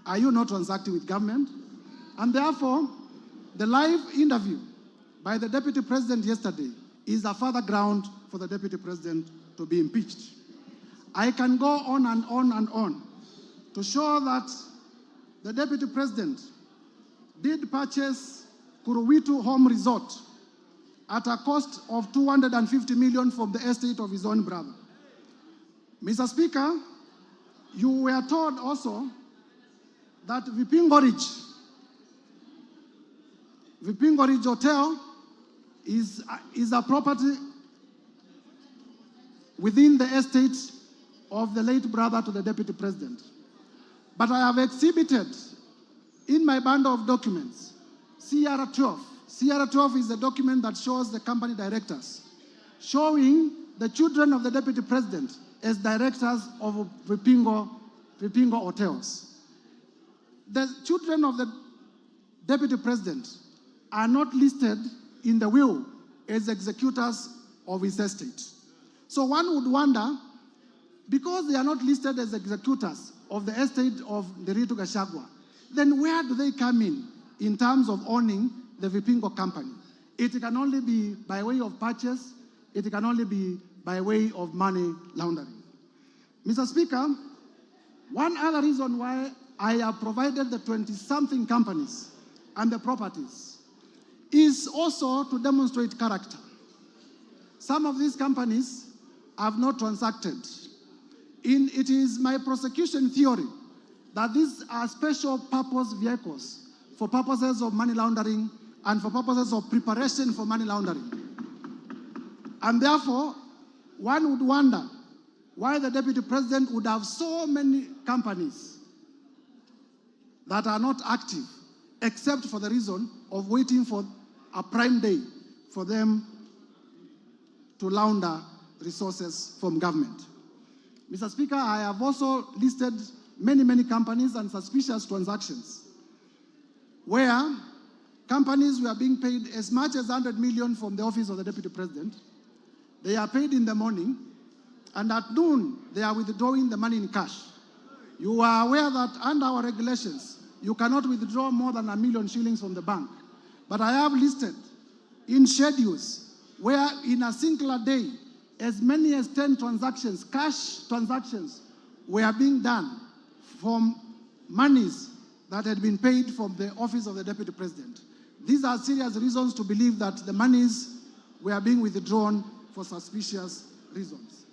Are you not transacting with government? And therefore, the live interview by the Deputy President yesterday is a further ground for the Deputy President to be impeached. I can go on and on and on to show that the Deputy President did purchase Kuruwitu Home Resort at a cost of 250 million from the estate of his own brother. Mr. Speaker, you were told also that Vipingo Ridge Hotel is a property within the estate of the late brother to the Deputy President. But I have exhibited in my bundle of documents, CR12. CR12 is a document that shows the company directors, showing the children of the Deputy President as directors of Vipingo Hotels. The children of the Deputy President are not listed in the will as executors of his estate. So one would wonder, because they are not listed as executors of the estate of Rigathi Gachagua, then where do they come in terms of owning the Vipingo company? It can only be by way of purchase. It can only be by way of money laundering. Mr. Speaker, one other reason why I have provided the 20-something companies and the properties is also to demonstrate character. Some of these companies have not transacted. It is my prosecution theory that these are special purpose vehicles for purposes of money laundering and for purposes of preparation for money laundering. And therefore, one would wonder why the Deputy President would have so many companies that are not active, except for the reason of waiting for a prime day for them to launder resources from government. Mr. Speaker, I have also listed many companies and suspicious transactions where companies were being paid as much as 100 million from the office of the Deputy President. They are paid in the morning, and at noon, they are withdrawing the money in cash. You are aware that under our regulations, you cannot withdraw more than 1 million shillings from the bank. But I have listed in schedules where in a singular day, as many as 10 transactions, cash transactions, were being done from monies that had been paid from the office of the Deputy President. These are serious reasons to believe that the monies were being withdrawn for suspicious reasons.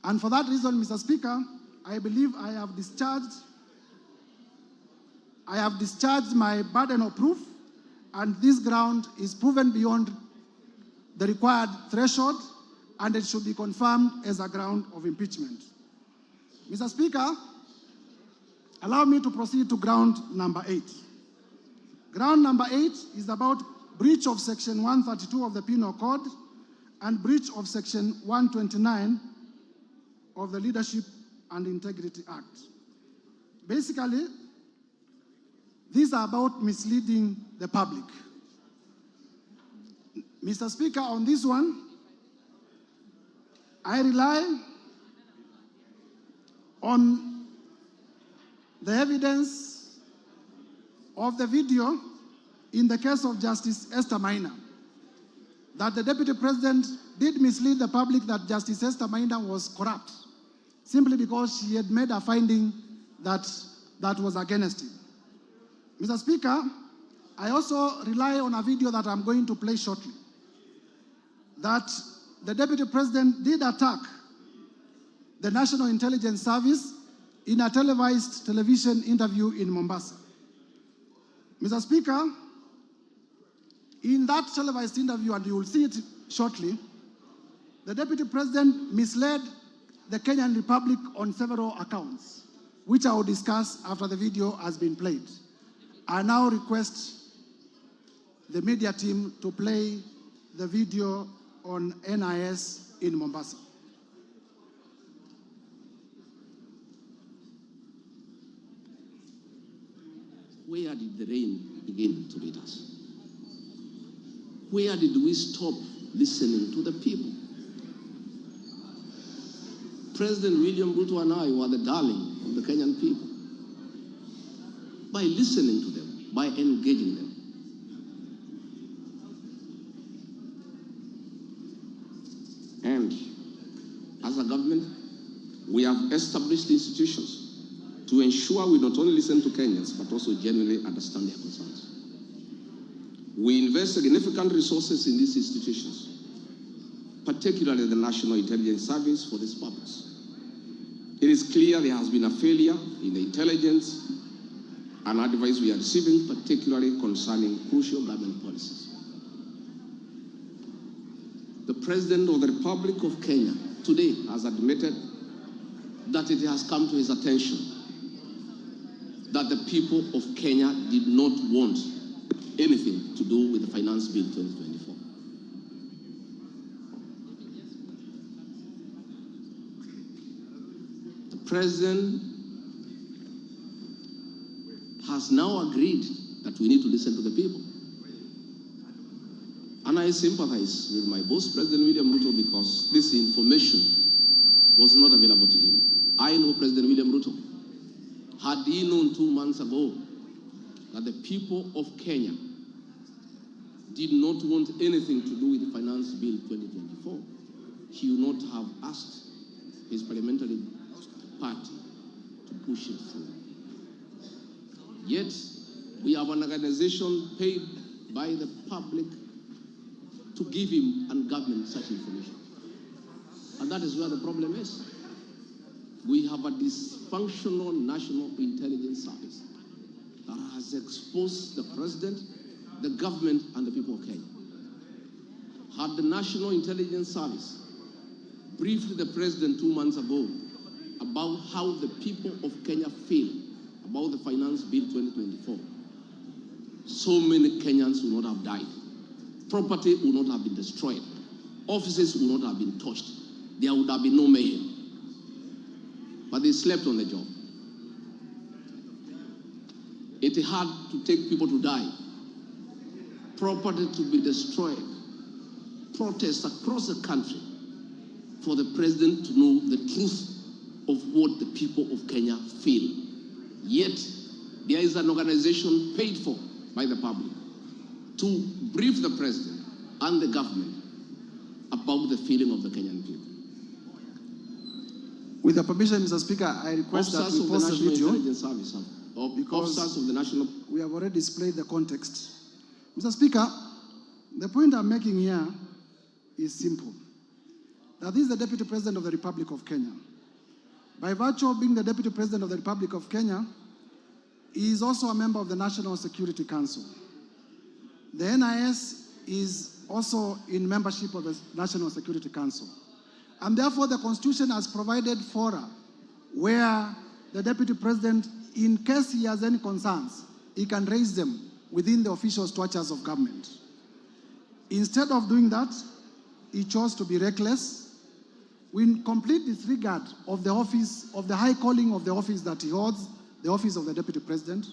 And for that reason, Mr. Speaker, I believe I have discharged my burden of proof, and this ground is proven beyond the required threshold, and it should be confirmed as a ground of impeachment. Mr. Speaker, allow me to proceed to ground number 8. Ground number 8 is about breach of Section 132 of the Penal Code and breach of Section 129 of the Leadership and Integrity Act. Basically, these are about misleading the public. Mr. Speaker, on this one, I rely on the evidence of the video in the case of Justice Esther Maina, that the Deputy President did mislead the public that Justice Esther Maina was corrupt, simply because she had made a finding that was against him. Mr. Speaker, I also rely on a video that I'm going to play shortly, that the Deputy President did attack the National Intelligence Service in a televised television interview in Mombasa. Mr. Speaker, in that televised interview, and you will see it shortly, the Deputy President misled the Kenyan Republic on several accounts, which I will discuss after the video has been played. I now request the media team to play the video on NIS in Mombasa. Where did the rain begin to beat us? Where did we stop listening to the people? President William Ruto and I were the darling of the Kenyan people. by listening to them, by engaging them. And as a government, we have established institutions to ensure we not only listen to Kenyans, but also genuinely understand their concerns. We invest significant resources in these institutions, particularly the National Intelligence Service, for this purpose. It is clear there has been a failure in the intelligence and advice we are receiving, particularly concerning crucial government policies. The President of the Republic of Kenya today has admitted that it has come to his attention that the people of Kenya did not want anything to do with the Finance Bill 2024. The President has now agreed that we need to listen to the people. And I sympathize with my boss, President William Ruto, because this information was not available to him. I know President William Ruto. Had he known 2 months ago that the people of Kenya did not want anything to do with the Finance Bill 2024, he would not have asked his parliamentary party to push it through. Yet, we have an organization paid by the public to give him and government such information. And that is where the problem is. We have a dysfunctional National Intelligence Service that has exposed the President, the government, and the people of Kenya. Had the National Intelligence Service briefed the President 2 months ago about how the people of Kenya feel about the Finance Bill 2024, so many Kenyans would not have died. Property would not have been destroyed. Offices would not have been touched. There would have been no mayhem. But they slept on the job. It had to take people to die, property to be destroyed, protests across the country for the President to know the truth of what the people of Kenya feel. Yet, there is an organization paid for by the public to brief the President and the government about the feeling of the Kenyan people. With the permission, Mr. Speaker, I request Officers that we of pause the the National video Intelligence Service, because officers of the National... we have already displayed the context. Mr. Speaker, the point I'm making here is simple. That this is the Deputy President of the Republic of Kenya. By virtue of being the Deputy President of the Republic of Kenya, he is also a member of the National Security Council. The NIS is also in membership of the National Security Council. And therefore, the Constitution has provided fora where the Deputy President, in case he has any concerns, he can raise them within the official structures of government. Instead of doing that, he chose to be reckless, with complete disregard of the office, of the high calling of the office that he holds, the office of the Deputy President.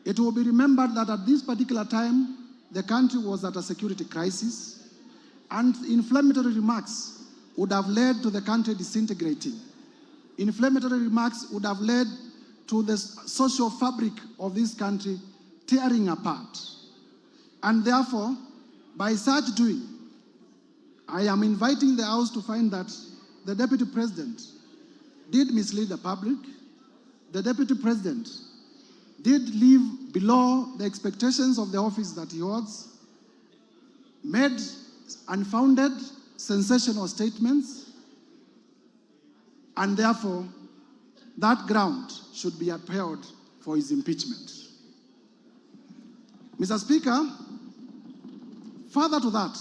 It will be remembered that at this particular time, the country was at a security crisis, and inflammatory remarks would have led to the country disintegrating. Inflammatory remarks would have led to the social fabric of this country tearing apart. And therefore, by such doing, I am inviting the House to find that the Deputy President did mislead the public. The Deputy President did live below the expectations of the office that he holds, made unfounded, sensational statements, and therefore, that ground should be upheld for his impeachment. Mr. Speaker, further to that,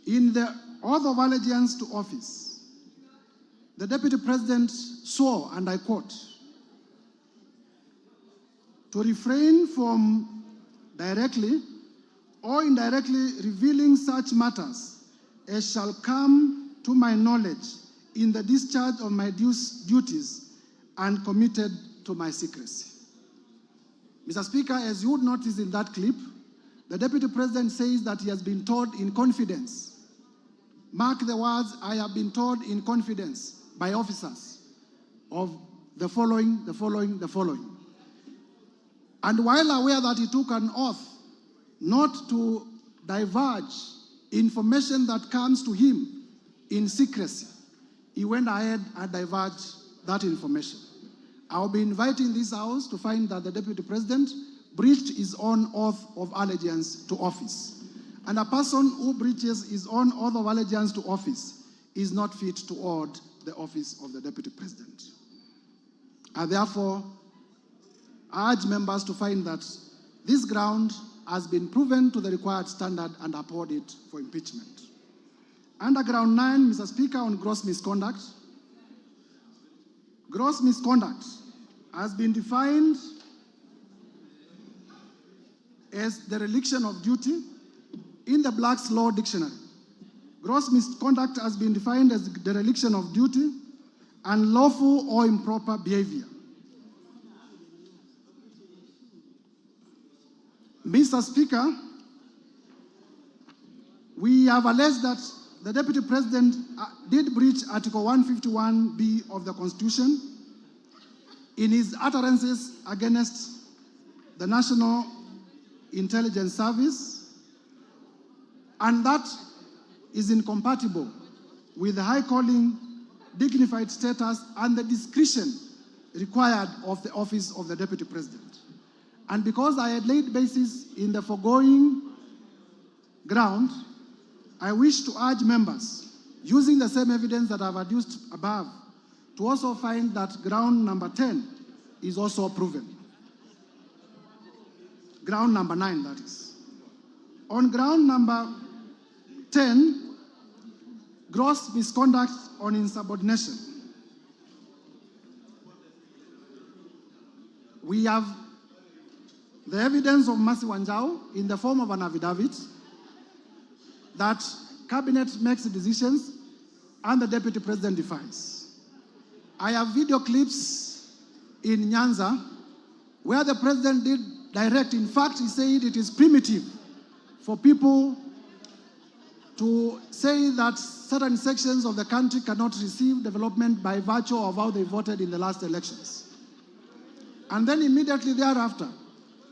in the oath of allegiance to office, the Deputy President swore, and I quote, to refrain from directly or indirectly revealing such matters as shall come to my knowledge in the discharge of my duties and committed to my secrecy. Mr. Speaker, as you would notice in that clip, the Deputy President says that he has been told in confidence. Mark the words, I have been told in confidence by officers of the following. And while aware that he took an oath not to divulge information that comes to him in secrecy, he went ahead and divulged that information. I'll be inviting this House to find that the Deputy President breached his own oath of allegiance to office. And a person who breaches his own oath of allegiance to office is not fit to hold the office of the Deputy President. I therefore urge members to find that this ground has been proven to the required standard and uphold it for impeachment. Under ground 9, Mr. Speaker, on gross misconduct. Gross misconduct has been defined as the dereliction of duty in the Black's Law Dictionary. Gross misconduct has been defined as the dereliction of duty, unlawful or improper behavior. Mr. Speaker, we have alleged that the Deputy President did breach Article 151B of the Constitution in his utterances against the National Intelligence Service, and that is incompatible with the high calling, dignified status, and the discretion required of the office of the Deputy President. And because I had laid basis in the foregoing ground, I wish to urge members, using the same evidence that I've adduced above, to also find that ground number 10 is also proven. Ground number 9, that is. On ground number 10, gross misconduct on insubordination. We have the evidence of Mercy Wanjau in the form of an affidavit that cabinet makes decisions and the Deputy President defies. I have video clips in Nyanza where the President did direct. In fact, he said it is primitive for people to say that certain sections of the country cannot receive development by virtue of how they voted in the last elections. And then immediately thereafter,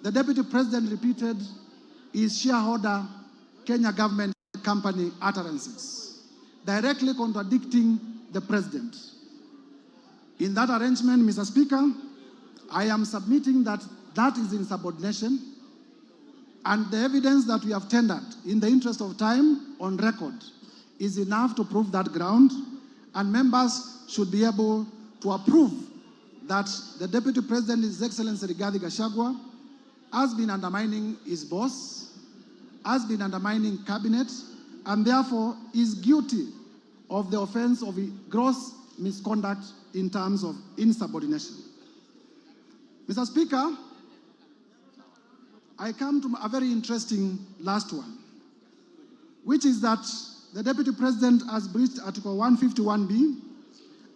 the Deputy President repeated his shareholder Kenya government company utterances, directly contradicting the President. In that arrangement, Mr. Speaker, I am submitting that that is insubordination, and the evidence that we have tendered in the interest of time on record is enough to prove that ground, and members should be able to approve that the Deputy President, His Excellency Rigathi Gachagua, has been undermining his boss, has been undermining cabinet, and therefore is guilty of the offense of gross misconduct in terms of insubordination. Mr. Speaker, I come to a very interesting last one, which is that the Deputy President has breached Article 151B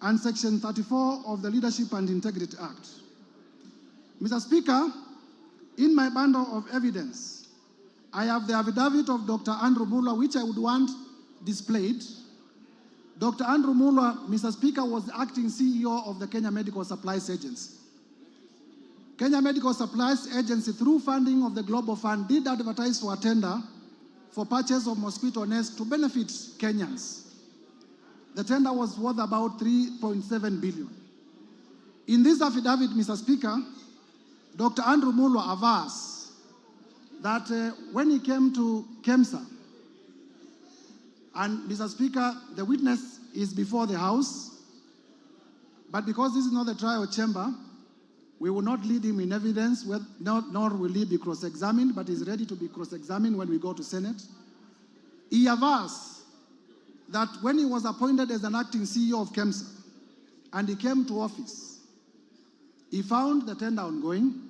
and Section 34 of the Leadership and Integrity Act. Mr. Speaker, in my bundle of evidence, I have the affidavit of Dr. Andrew Muller, which I would want displayed. Dr. Andrew Muller, Mr. Speaker, was the acting CEO of the Kenya Medical Supplies Agency. Kenya Medical Supplies Agency, through funding of the Global Fund, did advertise for a tender for purchase of mosquito nets to benefit Kenyans. The tender was worth about 3.7 billion. In this affidavit, Mr. Speaker, Dr. Andrew Muller avers that when he came to KEMSA, and Mr. Speaker, the witness is before the House, but because this is not the trial chamber, we will not lead him in evidence, nor will he be cross-examined, but he's ready to be cross-examined when we go to Senate. He avers that when he was appointed as an acting CEO of KEMSA, and he came to office, he found the tender ongoing,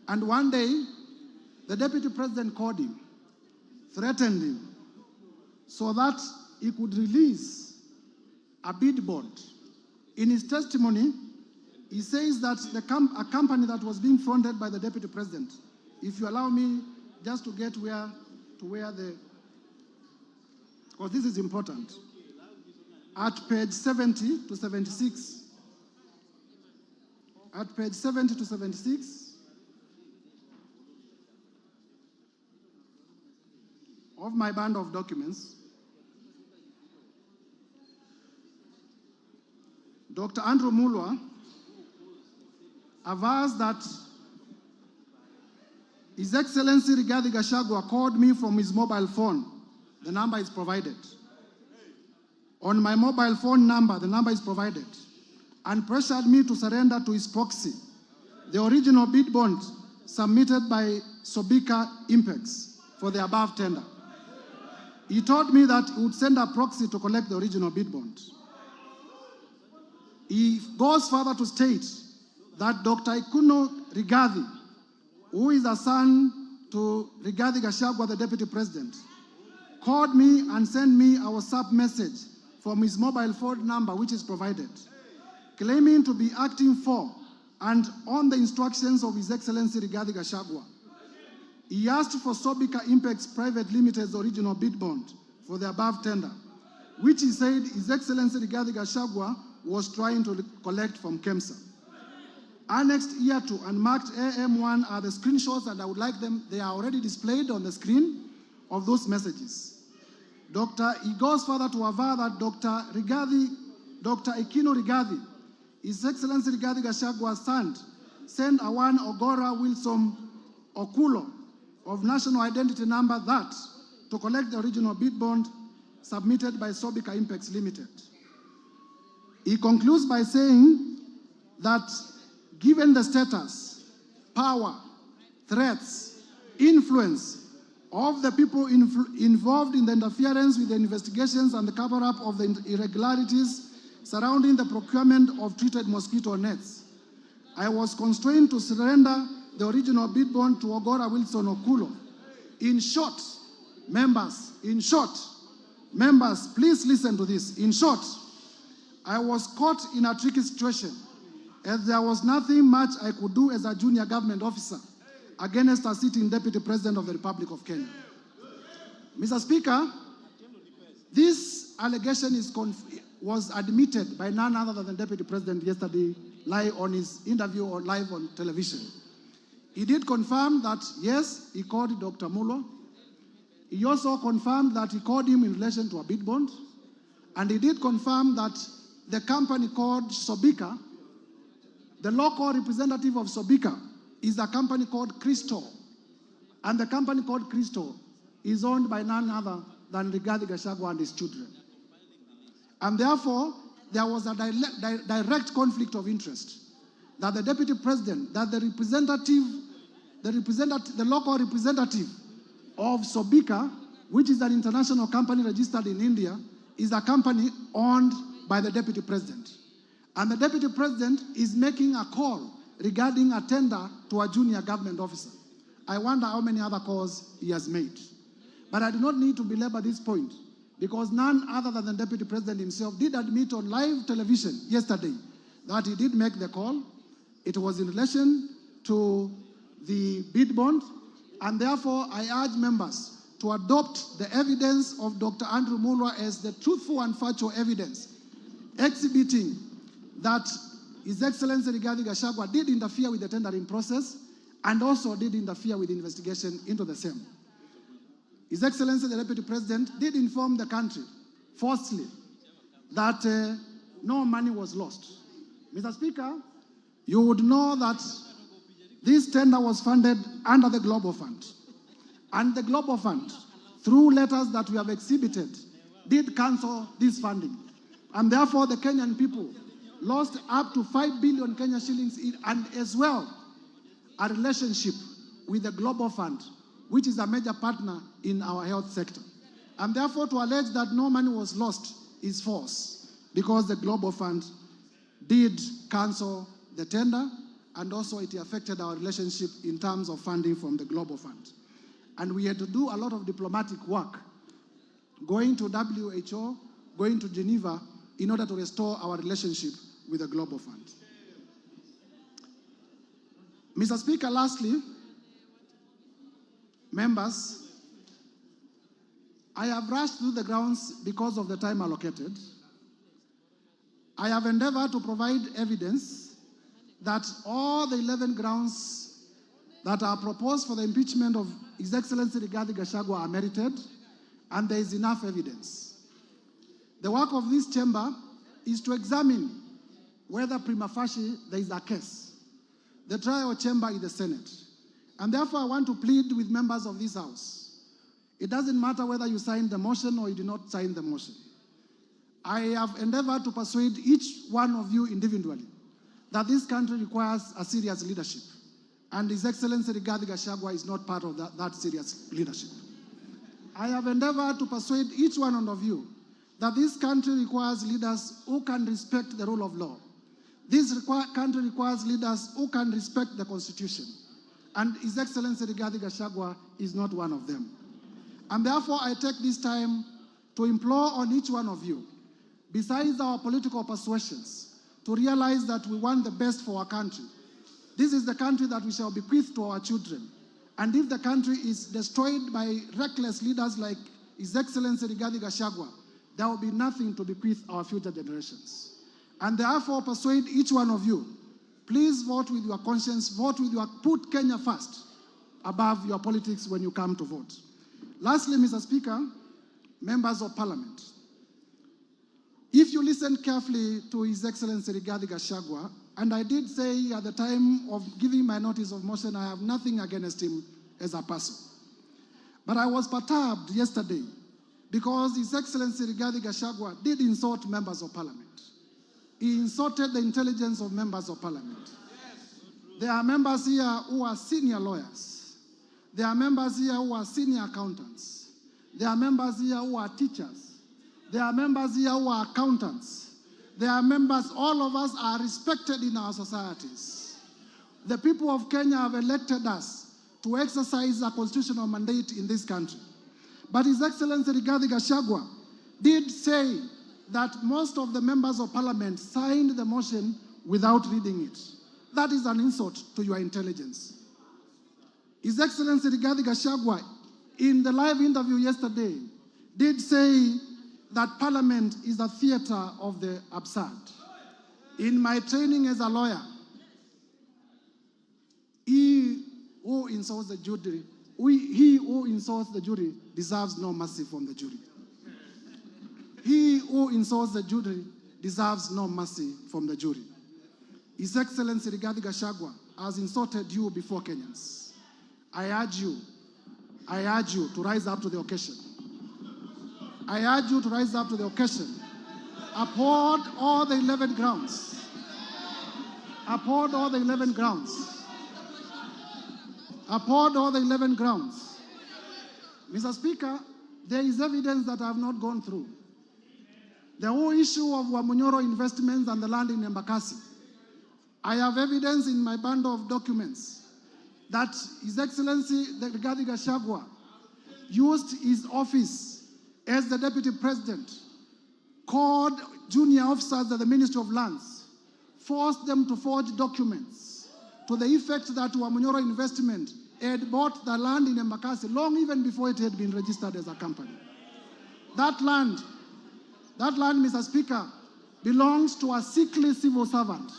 and one day, the Deputy President called him, threatened him, so that he could release a bid bond. In his testimony, he says that a company that was being fronted by the Deputy President, if you allow me just to get because this is important, at page 70 to 76, at page 70 to 76, of my band of documents, Dr. Andrew Mulwa avers that His Excellency Rigathi Gachagua called me from his mobile phone. The number is provided. On my mobile phone number, the number is provided, and pressured me to surrender to his proxy the original bid bond submitted by Sobika Impex for the above tender. He told me that he would send a proxy to collect the original bid bond. He goes further to state that Dr. Ikuno Rigathi, who is a son to Rigathi Gachagua, the Deputy President, called me and sent me a WhatsApp message from his mobile phone number, which is provided, claiming to be acting for and on the instructions of His Excellency Rigathi Gachagua. He asked for Sobika Impex Private Limited's original bid bond for the above tender, which he said His Excellency Rigathi Gachagua was trying to collect from KEMSA. Annexed here to and marked AM1 are the screenshots, and I would like them, they are already displayed on the screen of those messages. He goes further to aver that Dr. Ikino Rigathi, His Excellency Rigathi Gachagua's son, sent a one Ogora Wilson Okulo of national identity number that to collect the original bid bond submitted by Sobika Impex Limited. He concludes by saying that given the status, power, threats, influence of the people involved in the interference with the investigations and the cover-up of the irregularities surrounding the procurement of treated mosquito nets, I was constrained to surrender the original bid bond to Ogora Wilson Okulo. In short, members, please listen to this. In short, I was caught in a tricky situation, as there was nothing much I could do as a junior government officer against a sitting Deputy President of the Republic of Kenya. Mr. Speaker, this allegation was admitted by none other than the Deputy President yesterday live on his interview or live on television. He did confirm that, yes, he called Dr. Mulo. He also confirmed that he called him in relation to a bid bond. And he did confirm that the company called Sobika, the local representative of Sobika, is a company called Crystal. And the company called Crystal is owned by none other than Rigathi Gachagua and his children. And therefore, there was a direct conflict of interest that the Deputy President, that the local representative of Sobika, which is an international company registered in India, is a company owned by the Deputy President. And the Deputy President is making a call regarding a tender to a junior government officer. I wonder how many other calls he has made. But I do not need to belabor this point, because none other than the Deputy President himself did admit on live television yesterday that he did make the call. It was in relation to the bid bond, and therefore I urge members to adopt the evidence of Dr. Andrew Mulwa as the truthful and factual evidence, exhibiting that His Excellency Rigathi Gachagua did interfere with the tendering process and also did interfere with the investigation into the same. His Excellency the Deputy President did inform the country falsely that no money was lost. Mr. Speaker, you would know that this tender was funded under the Global Fund. And the Global Fund, through letters that we have exhibited, did cancel this funding. And therefore, the Kenyan people lost up to 5 billion Kenya shillings and as well a relationship with the Global Fund, which is a major partner in our health sector. And therefore, to allege that no money was lost is false, because the Global Fund did cancel the tender, and also it affected our relationship in terms of funding from the Global Fund. And we had to do a lot of diplomatic work, going to WHO, going to Geneva, in order to restore our relationship with the Global Fund. Mr. Speaker, lastly, members, I have rushed through the grounds because of the time allocated. I have endeavored to provide evidence that all the 11 grounds that are proposed for the impeachment of His Excellency Rigathi Gachagua are merited, and there is enough evidence. The work of this chamber is to examine whether prima facie there is a case. The trial chamber is the Senate. And therefore, I want to plead with members of this House. It doesn't matter whether you signed the motion or you did not sign the motion. I have endeavored to persuade each one of you individually that this country requires a serious leadership. And His Excellency Rigathi Gachagua is not part of that serious leadership. I have endeavored to persuade each one of you that this country requires leaders who can respect the rule of law. This country requires leaders who can respect the Constitution. And His Excellency Rigathi Gachagua is not one of them. And therefore, I take this time to implore on each one of you, besides our political persuasions, to realize that we want the best for our country. This is the country that we shall bequeath to our children. And if the country is destroyed by reckless leaders like His Excellency Rigathi Gachagua, there will be nothing to bequeath our future generations. And therefore, persuade each one of you, please vote with your conscience, put Kenya first above your politics when you come to vote. Lastly, Mr. Speaker, members of Parliament, if you listen carefully to His Excellency Rigathi Gachagua, and I did say at the time of giving my notice of motion, I have nothing against him as a person. But I was perturbed yesterday because His Excellency Rigathi Gachagua did insult members of Parliament. He insulted the intelligence of members of Parliament. There are members here who are senior lawyers. There are members here who are senior accountants. There are members here who are teachers. There are members here who are accountants. There are members, all of us are respected in our societies. The people of Kenya have elected us to exercise a constitutional mandate in this country. But His Excellency Rigathi Gachagua did say that most of the members of Parliament signed the motion without reading it. That is an insult to your intelligence. His Excellency Rigathi Gachagua, in the live interview yesterday, did say that Parliament is a theater of the absurd. In my training as a lawyer, he who insults the jury deserves no mercy from the jury. He who insults the jury deserves no mercy from the jury. His Excellency Rigathi Gachagua has insulted you before Kenyans. I urge you to rise up to the occasion. I urge you to rise up to the occasion. Uphold all the 11 grounds. Uphold all the 11 grounds. Uphold all the 11 grounds. Mr. Speaker, there is evidence that I have not gone through. The whole issue of Wamunyoro investments and the land in Embakasi. I have evidence in my bundle of documents that His Excellency Rigathi Gachagua used his office as the Deputy President, called junior officers at the Ministry of Lands, forced them to forge documents to the effect that Wamunyoro Investment had bought the land in Embakasi long even before it had been registered as a company. That land, Mr. Speaker, belongs to a sickly civil servant.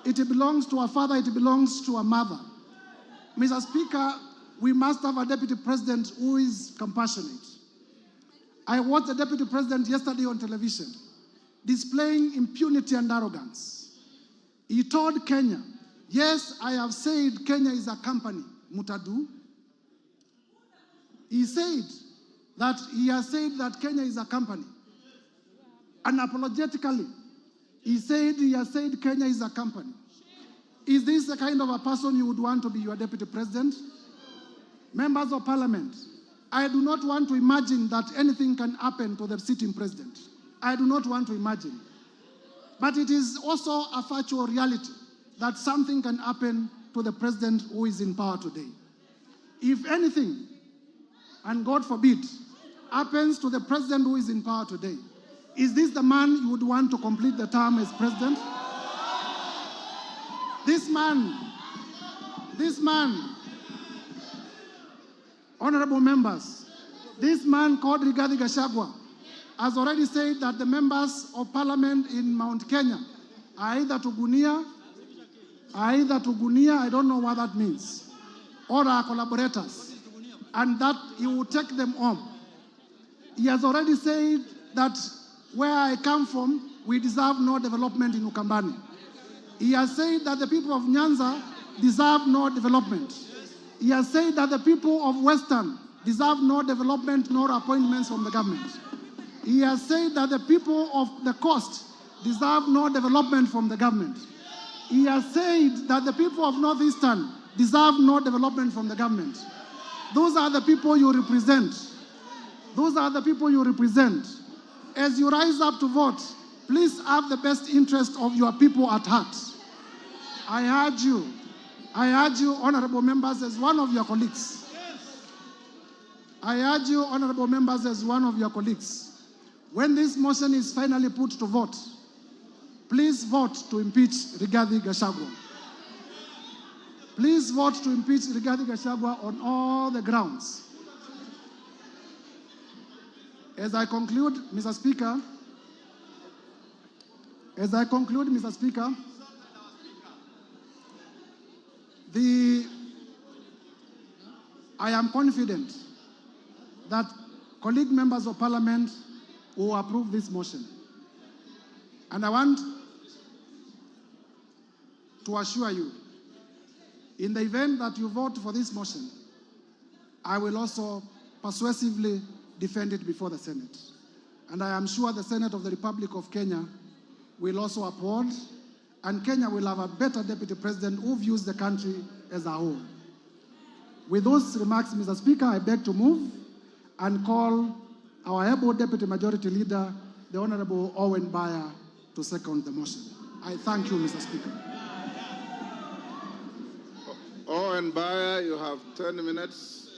It belongs to a father, it belongs to a mother. Mr. Speaker, we must have a Deputy President who is compassionate. I watched the Deputy President yesterday on television displaying impunity and arrogance. He told Kenya, yes, I have said Kenya is a company, Mutadu. He has said that Kenya is a company. Unapologetically, he has said Kenya is a company. Is this the kind of a person you would want to be your Deputy President? Members of Parliament, I do not want to imagine that anything can happen to the sitting president. I do not want to imagine. But it is also a factual reality that something can happen to the president who is in power today. If anything, and God forbid, happens to the president who is in power today, is this the man you would want to complete the term as president? This man, honorable members, this man called Rigathi Gachagua has already said that the members of Parliament in Mount Kenya are either Tugunia, I don't know what that means, or are collaborators, and that he will take them home. He has already said that where I come from, we deserve no development in Ukambani. He has said that the people of Nyanza deserve no development. He has said that the people of Western deserve no development nor appointments from the government. He has said that the people of the coast deserve no development from the government. He has said that the people of Northeastern deserve no development from the government. Those are the people you represent. Those are the people you represent. As you rise up to vote, please have the best interest of your people at heart. I urge you, honorable members, as one of your colleagues. I urge you, honorable members, as one of your colleagues. When this motion is finally put to vote, please vote to impeach Rigathi Gachagua. Please vote to impeach Rigathi Gachagua on all the grounds. As I conclude, Mr. Speaker, I am confident that colleague members of parliament will approve this motion. And I want to assure you, in the event that you vote for this motion, I will also persuasively defend it before the Senate. And I am sure the Senate of the Republic of Kenya will also uphold, and Kenya will have a better deputy president who views the country as a whole. With those remarks, Mr. Speaker, I beg to move and call our able deputy majority leader, the Honorable Owen Baya, to second the motion. I thank you, Mr. Speaker. Owen Baya, you have 10 minutes.